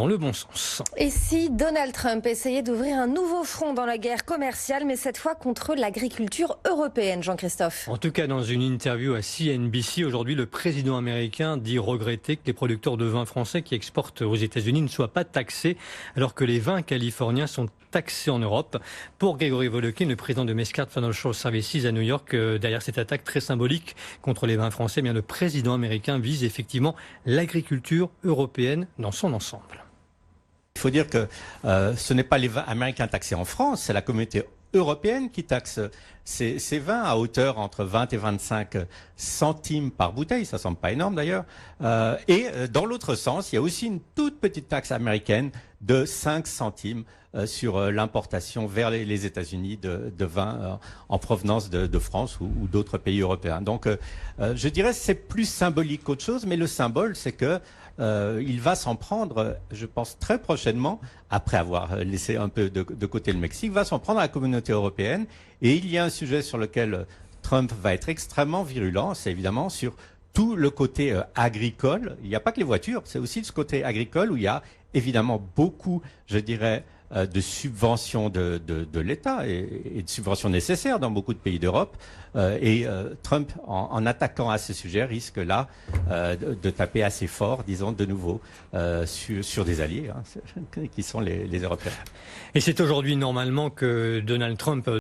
dans le bon sens. Et si Donald Trump essayait d'ouvrir un nouveau front dans la guerre commerciale, mais cette fois contre l'agriculture européenne, Jean-Christophe? En tout cas, dans une interview à CNBC, aujourd'hui, le président américain dit regretter que les producteurs de vin français qui exportent aux États-Unis ne soient pas taxés, alors que les vins californiens sont taxés en Europe. Pour Grégory Volokin, le président de Mescart Financial Services à New York, derrière cette attaque très symbolique contre les vins français, bien, le président américain vise effectivement l'agriculture européenne dans son ensemble. Il faut dire que ce n'est pas les vins américains taxés en France, c'est la communauté européenne qui taxe ces vins à hauteur entre 20 et 25 centimes par bouteille, ça semble pas énorme d'ailleurs. Et dans l'autre sens, il y a aussi une toute petite taxe américaine de 5 centimes sur l'importation vers les États-Unis de vins en provenance de France ou d'autres pays européens. Donc je dirais que c'est plus symbolique qu'autre chose, mais le symbole c'est que il va s'en prendre, je pense très prochainement, après avoir laissé un peu de côté le Mexique, va s'en prendre à la communauté européenne. Et il y a un sujet sur lequel Trump va être extrêmement virulent, c'est évidemment sur tout le côté agricole. Il n'y a pas que les voitures, c'est aussi ce côté agricole où il y a évidemment beaucoup, je dirais, de subventions de l'État et de subventions nécessaires dans beaucoup de pays d'Europe. Trump, en attaquant à ce sujet, risque là de taper assez fort, disons, de nouveau, sur des alliés, qui sont les Européens. Et c'est aujourd'hui normalement que Donald Trump